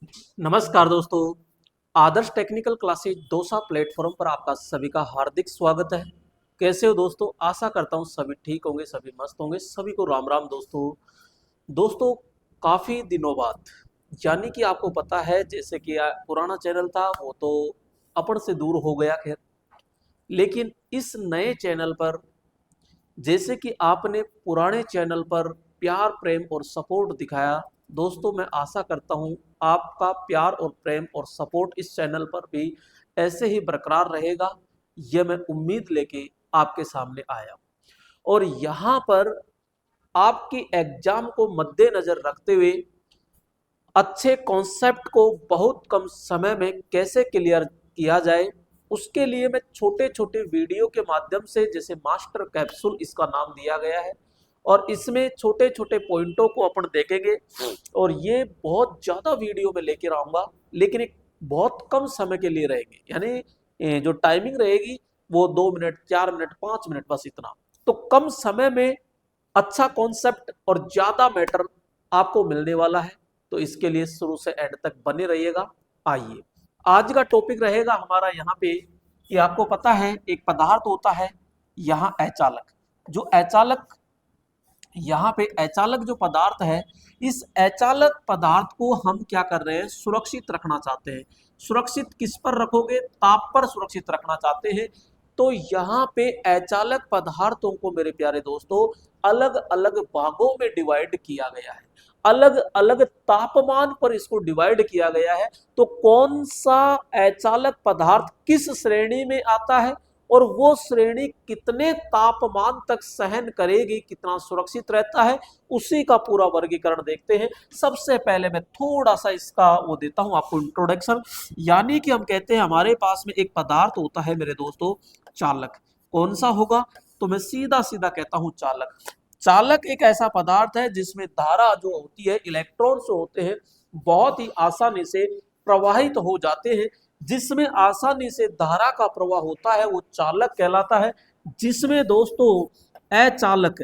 नमस्कार दोस्तों। आदर्श technical classes Dausa platform पर आपका सभी का हार्दिक स्वागत है। कैसे हो दोस्तों? आशा करता हूँ सभी ठीक होंगे, सभी मस्त होंगे। सभी को राम राम दोस्तों। दोस्तों, काफ़ी दिनों बाद, यानी कि आपको पता है जैसे कि पुराना चैनल था वो तो अपन से दूर हो गया, खैर। लेकिन इस नए चैनल पर, जैसे कि आपने पुराने चैनल पर प्यार प्रेम और सपोर्ट दिखाया, दोस्तों मैं आशा करता हूं आपका प्यार और प्रेम और सपोर्ट इस चैनल पर भी ऐसे ही बरकरार रहेगा। यह मैं उम्मीद लेके आपके सामने आया। और यहाँ पर आपकी एग्जाम को मद्देनजर रखते हुए अच्छे कॉन्सेप्ट को बहुत कम समय में कैसे क्लियर किया जाए, उसके लिए मैं छोटे छोटे वीडियो के माध्यम से, जैसे मास्टर कैप्सूल इसका नाम दिया गया है, और इसमें छोटे छोटे पॉइंटों को अपन देखेंगे। और ये बहुत ज़्यादा वीडियो में लेकर आऊँगा, लेकिन एक बहुत कम समय के लिए रहेंगे। यानी जो टाइमिंग रहेगी वो 2 मिनट, 4 मिनट, 5 मिनट, बस इतना। तो कम समय में अच्छा कॉन्सेप्ट और ज़्यादा मैटर आपको मिलने वाला है। तो इसके लिए शुरू से एंड तक बने रहिएगा। आइए, आज का टॉपिक रहेगा हमारा यहाँ पे कि आपको पता है एक पदार्थ होता है यहाँ अचालक। जो अचालक, यहाँ पे अचालक जो पदार्थ है, इस अचालक पदार्थ को हम क्या कर रहे हैं? सुरक्षित रखना चाहते हैं। सुरक्षित किस पर रखोगे? ताप पर सुरक्षित रखना चाहते हैं। तो यहाँ पे अचालक पदार्थों को मेरे प्यारे दोस्तों अलग अलग भागों में डिवाइड किया गया है। अलग अलग तापमान पर इसको डिवाइड किया गया है। तो कौन सा अचालक पदार्थ किस श्रेणी में आता है और वो श्रेणी कितने तापमान तक सहन करेगी, कितना सुरक्षित रहता है, उसी का पूरा वर्गीकरण देखते हैं। सबसे पहले मैं थोड़ा सा इसका वो देता हूं आपको इंट्रोडक्शन। यानी कि हम कहते हैं हमारे पास में एक पदार्थ होता है मेरे दोस्तों, चालक। कौन सा होगा? तो मैं सीधा सीधा कहता हूं चालक। चालक एक ऐसा पदार्थ है जिसमें धारा जो होती है, इलेक्ट्रॉन्स जो होते हैं, बहुत ही आसानी से प्रवाहित हो जाते हैं। जिसमें आसानी से धारा का प्रवाह होता है वो चालक कहलाता है। जिसमें दोस्तों अचालक,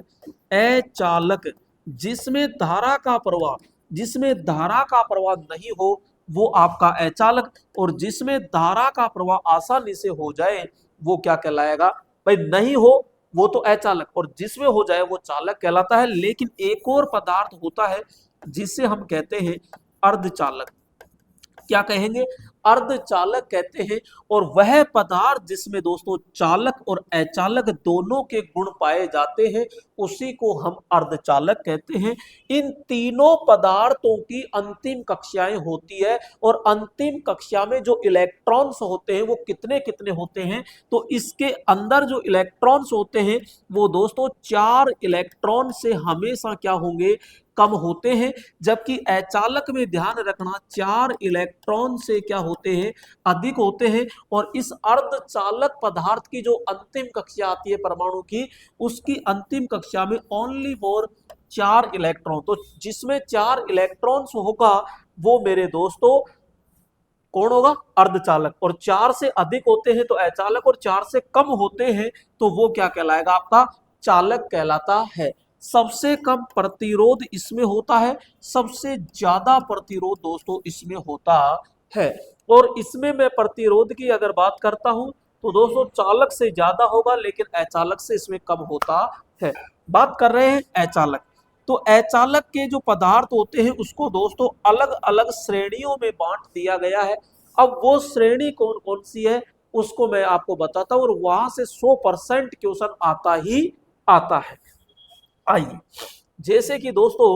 अचालक जिसमें धारा का प्रवाह, जिसमें धारा का प्रवाह नहीं हो वो आपका अचालक। और जिसमें धारा का प्रवाह आसानी से हो जाए वो क्या कहलाएगा? भाई नहीं हो वो तो अचालक, और जिसमें हो जाए वो चालक कहलाता है। लेकिन एक और पदार्थ होता है जिसे हम कहते हैं अर्धचालक। क्या कहेंगे? अर्धचालक कहते हैं। और वह पदार्थ जिसमें दोस्तों चालक और अचालक दोनों के गुण पाए जाते हैं, उसी को हम अर्धचालक कहते हैं। इन तीनों पदार्थों की अंतिम कक्षाएं होती है, और अंतिम कक्षा में जो इलेक्ट्रॉन्स होते हैं वो कितने कितने होते हैं? तो इसके अंदर जो इलेक्ट्रॉन्स होते हैं वो दोस्तों 4 इलेक्ट्रॉन से हमेशा क्या होंगे? कम होते हैं। जबकि अचालक में ध्यान रखना 4 इलेक्ट्रॉन से क्या होते हैं? अधिक होते हैं। और इस अर्धचालक पदार्थ की जो अंतिम कक्षा आती है परमाणु की, उसकी अंतिम कक्षा में ओनली फॉर 4 इलेक्ट्रॉन। तो जिसमें 4 इलेक्ट्रॉन्स होगा वो मेरे दोस्तों कौन होगा? अर्धचालक। और 4 से अधिक होते हैं तो अचालक, और 4 से कम होते हैं तो वो क्या कहलाएगा? आपका चालक कहलाता है। सबसे कम प्रतिरोध इसमें होता है, सबसे ज्यादा प्रतिरोध दोस्तों इसमें होता है। और इसमें मैं प्रतिरोध की अगर बात करता हूं तो दोस्तों चालक से ज्यादा होगा, लेकिन अचालक से इसमें कम होता है। बात कर रहे हैं अचालक। तो अचालक के जो पदार्थ होते हैं उसको दोस्तों अलग अलग श्रेणियों में बांट दिया गया है। अब वो श्रेणी कौन कौन सी है उसको मैं आपको बताता हूं, और वहां से 100% क्वेश्चन आता ही आता है। आइए, जैसे कि दोस्तों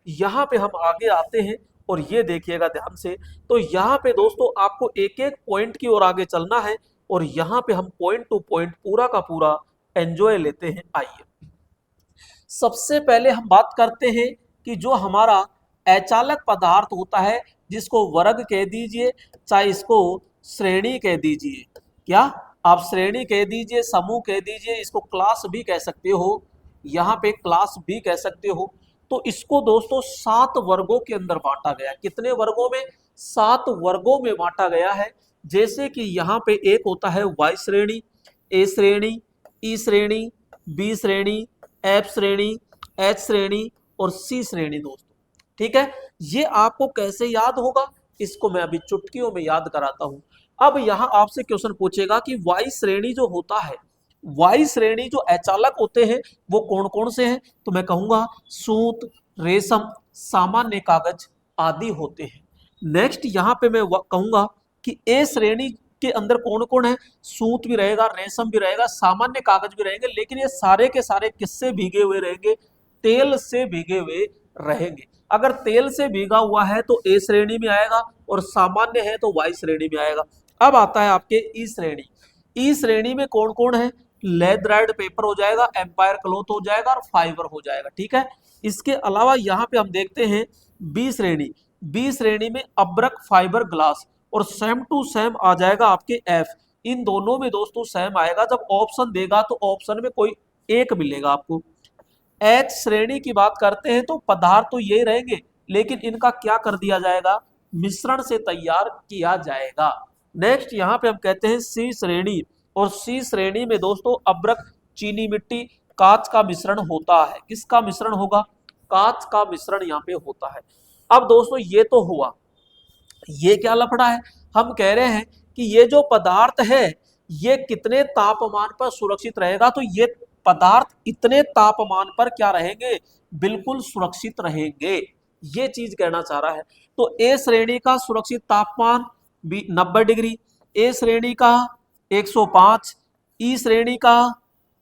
यहाँ पे हम आगे आते हैं, और ये देखिएगा ध्यान से। तो यहाँ पे दोस्तों आपको एक एक पॉइंट की ओर आगे चलना है, और यहाँ पे हम पॉइंट टू पॉइंट पूरा का पूरा एंजॉय लेते हैं। आइए, सबसे पहले हम बात करते हैं कि जो हमारा अचालक पदार्थ होता है, जिसको वर्ग कह दीजिए, चाहे इसको श्रेणी कह दीजिए। क्या आप श्रेणी कह दीजिए, समूह कह दीजिए, इसको क्लास भी कह सकते हो, यहाँ पे क्लास भी कह सकते हो। तो इसको दोस्तों 7 वर्गों के अंदर बांटा गया। कितने वर्गों में? 7 वर्गों में बांटा गया है। जैसे कि यहाँ पे एक होता है वाई श्रेणी, ए श्रेणी, ई श्रेणी, बी श्रेणी, एफ श्रेणी, एच श्रेणी और सी श्रेणी दोस्तों। ठीक है, ये आपको कैसे याद होगा? इसको मैं अभी चुटकियों में याद कराता हूं। अब यहां आपसे क्वेश्चन पूछेगा कि वाई श्रेणी जो होता है, वाई श्रेणी जो अचालक होते हैं वो कौन कौन से हैं, तो मैं कहूंगा सूत, रेशम, सामान्य कागज आदि होते हैं। नेक्स्ट यहां पे मैं कहूंगा कि ए श्रेणी के अंदर कौन कौन है, सूत भी रहेगा, रेशम भी रहेगा, सामान्य कागज भी रहेंगे, लेकिन ये सारे के सारे किससे भीगे हुए रहेंगे, तेल से भीगे हुए रहेंगे। अगर तेल से भीगा हुआ है तो ए श्रेणी में आएगा और सामान्य है तो वाई श्रेणी में आएगा। अब आता है आपके ई श्रेणी। ई श्रेणी में कौन कौन है, लेदराइड पेपर हो जाएगा, एम्पायर क्लॉथ हो जाएगा और फाइबर हो जाएगा, ठीक है। इसके अलावा यहाँ पे हम देखते हैं बी श्रेणी। बी श्रेणी में अब्रक, फाइबर, ग्लास और सेम टू सेम आ जाएगा आपके एफ। इन दोनों में दोस्तों सेम आएगा, जब ऑप्शन देगा तो ऑप्शन में कोई एक मिलेगा आपको। एच श्रेणी की बात करते हैं तो पदार्थ तो ये रहेंगे, लेकिन इनका क्या कर दिया जाएगा, मिश्रण से तैयार किया जाएगा। नेक्स्ट यहाँ पे हम कहते हैं सी श्रेणी, और सी श्रेणी में दोस्तों अब्रक, चीनी मिट्टी, कांच का मिश्रण होता है। किसका मिश्रण होगा, कांच का मिश्रण यहाँ पे होता है। अब दोस्तों ये तो हुआ, ये क्या लफड़ा है, हम कह रहे हैं कि ये जो पदार्थ है ये कितने तापमान पर सुरक्षित रहेगा, तो ये पदार्थ इतने तापमान पर क्या रहेंगे, बिल्कुल सुरक्षित रहेंगे, ये चीज कहना चाह रहा है। तो ए श्रेणी का सुरक्षित तापमान 90 डिग्री, ए श्रेणी का 105, ई श्रेणी का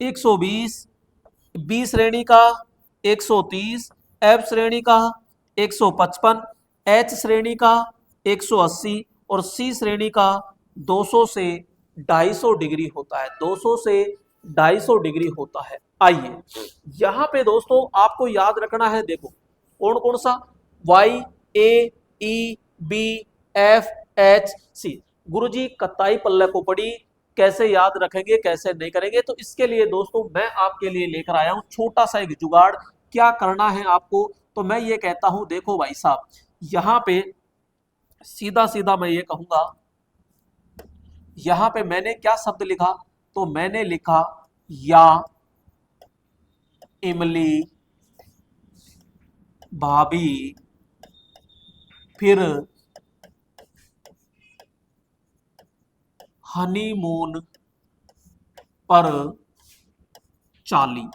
120, बी श्रेणी का 130, एफ श्रेणी का 155, एच श्रेणी का 180 और सी श्रेणी का 200 से 250 डिग्री होता है, 200 से 250 डिग्री होता है। आइए यहां पे दोस्तों आपको याद रखना है, देखो कौन कौन सा, वाई, ए, ई, बी, एफ, एच, सी। गुरुजी कत्ताई पल्ले को पड़ी, कैसे याद रखेंगे कैसे नहीं करेंगे, तो इसके लिए दोस्तों मैं आपके लिए लेकर आया हूं छोटा सा एक जुगाड़। क्या करना है आपको, तो मैं ये कहता हूं, देखो भाई साहब यहाँ पे सीधा सीधा मैं ये कहूंगा, यहां पे मैंने क्या शब्द लिखा, तो मैंने लिखा या इमली भाभी फिर हनीमून पर चाली।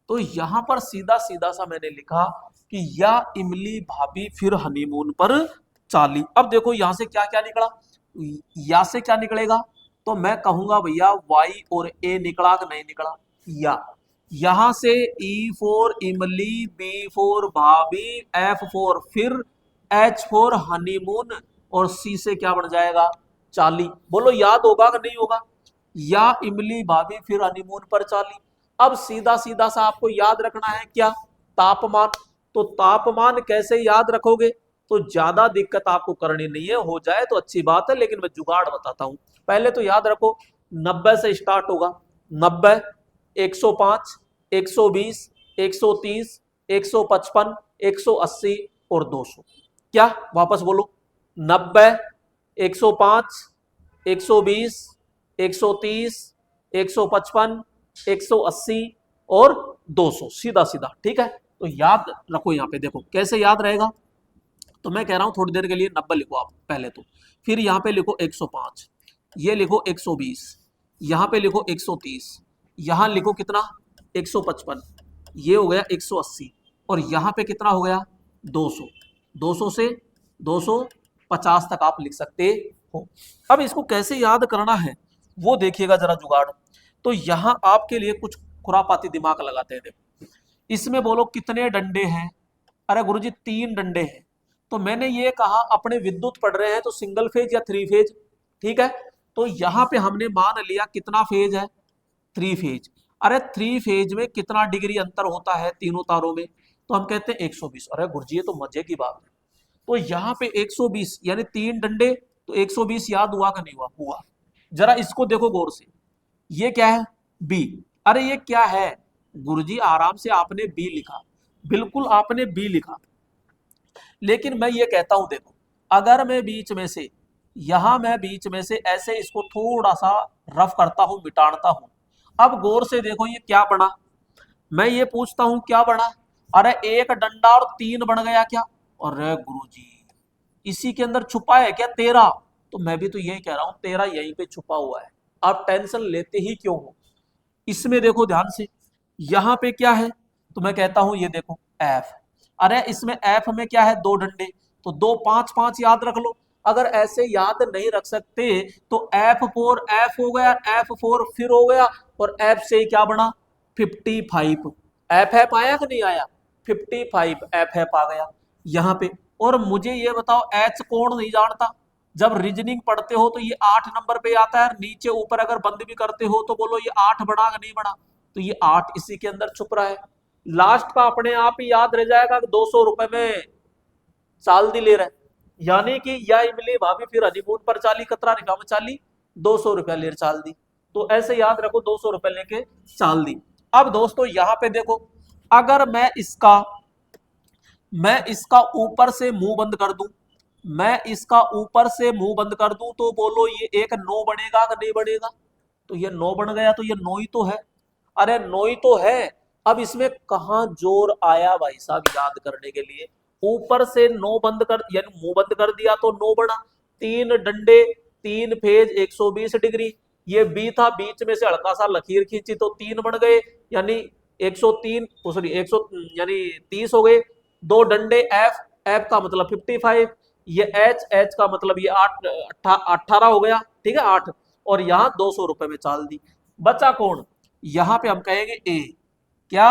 तो यहां पर सीधा सीधा सा मैंने लिखा कि या इमली भाभी फिर हनीमून पर चाली। अब देखो यहां से क्या क्या निकला, या से क्या निकलेगा, तो मैं कहूंगा भैया वाई और ए निकला कि नहीं निकला, या यहां से ई फॉर इमली, बी फॉर भाभी, एफ फॉर फिर, एच फॉर हनीमून और सी से क्या बन जाएगा, चाली। बोलो याद होगा कि नहीं होगा, या इमली भाभी फिर हनीमून पर चाली। अब सीधा सीधा सा आपको याद रखना है क्या, तापमान। तो तापमान कैसे याद रखोगे, तो ज्यादा दिक्कत आपको करनी नहीं है, हो जाए तो अच्छी बात है, लेकिन मैं जुगाड़ बताता हूं। पहले तो याद रखो 90 से स्टार्ट होगा, 90, 105, 120, 130, 155, 180 और 200। क्या, वापस बोलो, 90, 105, 120, 130, 155, 180 और 200, सीधा सीधा, ठीक है। तो याद रखो, यहाँ पे देखो कैसे याद रहेगा, तो मैं कह रहा हूं थोड़ी देर के लिए 90 लिखो आप पहले तो, फिर यहाँ पे लिखो 105, ये लिखो 120, यहाँ पे लिखो 130, यहाँ लिखो कितना 155, ये हो गया 180 और यहाँ पे कितना हो गया 200, 200 से 250 तक आप लिख सकते हो। अब इसको कैसे याद करना है वो देखिएगा जरा जुगाड़। तो यहां आपके लिए कुछ खुरापाती दिमाग लगाते हैं। देखो इसमें बोलो कितने डंडे हैं, अरे गुरुजी 3 डंडे हैं। तो मैंने ये कहा अपने विद्युत पढ़ रहे हैं तो सिंगल फेज या 3 फेज, ठीक है। तो यहां पे हमने मान लिया कितना फेज है, 3 फेज। अरे 3 फेज में कितना डिग्री अंतर होता है तीनों तारों में, तो हम कहते हैं 120। अरे गुरुजी ये तो मजे की बात है। तो यहाँ पे 120 यानी 3 डंडे, तो 120 याद हुआ कि नहीं हुआ, हुआ। जरा इसको देखो गौर से, ये क्या है बी, अरे ये क्या है गुरुजी, आराम से आपने बी लिखा, बिल्कुल आपने बी लिखा। लेकिन मैं ये कहता हूं देखो, अगर मैं बीच में से, यहां मैं बीच में से ऐसे इसको थोड़ा सा रफ करता हूं, मिटाता हूं, अब गौर से देखो ये क्या बना, मैं ये पूछता हूं क्या बना, अरे एक डंडा और 3 बन गया क्या, अरे गुरुजी इसी के अंदर छुपा है क्या 13? तो मैं भी तो यही कह रहा हूं 13 यहीं पे छुपा हुआ है। आप टेंशन लेते ही क्यों हो? इसमें देखो ध्यान से, यहां पे क्या है, तो मैं कहता हूं ये देखो एफ। अरे इसमें एफ में क्या है, दो डंडे, तो दो पांच पांच याद रख लो। अगर ऐसे याद नहीं रख सकते तो F4 F हो गया, F4 फिर हो गया, और F से क्या बना 55। एफ आया कि नहीं आया, 55 एफ आ गया यहाँ पे। और मुझे ये बताओ एच कौन नहीं जानता? जब रीजनिंग पढ़ते हो तो ये 8 नंबर पे आता है, नीचे ऊपर अगर बंद भी करते हो तो बोलो ये 8 बना कि नहीं बना? तो ये 8 इसी के अंदर छुप रहा है। लास्ट का अपने आप ही याद रह जाएगा कि 200 रुपए में चालदी ले रहा है, यानी कि या इमली भाभी फिर हनीमून पर चाली कतरा रिका में चाली, 200 रुपया ले चाल दी। तो ऐसे याद रखो 200 रुपए लेके चाल दी। अब दोस्तों यहाँ पे देखो, अगर मैं इसका ऊपर से मुंह बंद कर दूं, मैं इसका ऊपर से मुंह बंद कर दूं, तो बोलो ये एक 9 बनेगा कि नहीं बनेगा? तो ये 9 बन गया, तो ये 9 ही तो है। अरे 9 ही तो है। अब इसमें कहां जोर आया भाई साहब याद करने के लिए? ऊपर से 9 बंद कर, यानी मुंह बंद कर दिया तो 9 बना। तीन डंडे, तीन फेज 120 डिग्री, ये बी था, बीच में से हल्का सा लकीर खींची तो 3 बन गए, यानी 103, सॉरी 100, यानी 30 हो गए। दो डंडे एफ, एफ का मतलब 55, ये एच, एच का मतलब ये 18 हो गया, ठीक है 8। और यहाँ 200 रुपए में चाल दी। बचा कौन? यहाँ पे हम कहेंगे ए। क्या?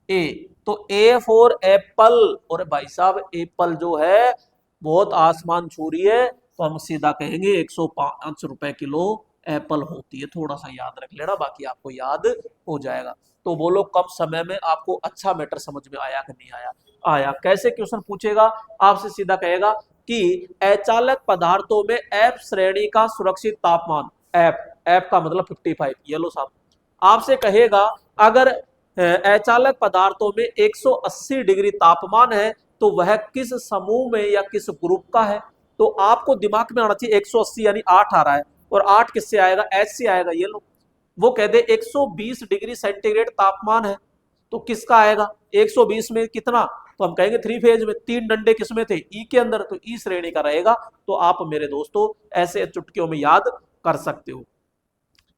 ए। तो ए फॉर एप्पल। और भाई साहब एप्पल जो है बहुत आसमान छू रही है, तो हम सीधा कहेंगे 105 रुपए किलो एप्पल होती है। थोड़ा सा याद रख लेना, बाकी आपको याद हो जाएगा। तो बोलो कम समय में आपको अच्छा मैटर समझ में आया कि नहीं आया? आया। कैसे क्वेश्चन पूछेगा आपसे? सीधा कहेगा कि अचालक पदार्थों में एफ श्रेणी का सुरक्षित तापमान, एफ, एफ का मतलब 55, ये लो साहब। आपसे कहेगा अगर अचालक पदार्थों में 180 डिग्री तापमान है तो वह किस समूह में या किस ग्रुप का है? तो आपको दिमाग में आना चाहिए 180 यानी 8 आ रहा है, और 8 किससे आएगा? एच से आएगा। ये लो, वो कहते 120 डिग्री सेंटीग्रेड तापमान है, तो किसका आएगा 120 में कितना? तो हम कहेंगे 3 फेज में। तीन डंडे किसमें थे? ई के अंदर, तो ई श्रेणी का रहेगा। तो आप मेरे दोस्तों ऐसे चुटकियों में याद कर सकते हो।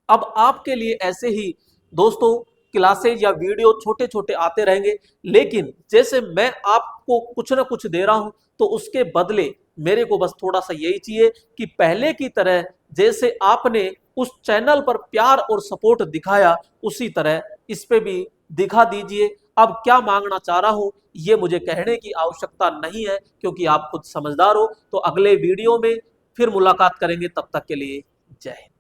अब आपके लिए ऐसे ही दोस्तों क्लासेज या वीडियो छोटे छोटे आते रहेंगे, लेकिन जैसे मैं आपको कुछ ना कुछ दे रहा हूं तो उसके बदले मेरे को बस थोड़ा सा यही चाहिए कि पहले की तरह जैसे आपने उस चैनल पर प्यार और सपोर्ट दिखाया, उसी तरह इस पे भी दिखा दीजिए। अब क्या मांगना चाह रहा हूं ये मुझे कहने की आवश्यकता नहीं है, क्योंकि आप खुद समझदार हो। तो अगले वीडियो में फिर मुलाकात करेंगे, तब तक के लिए जय हिंद।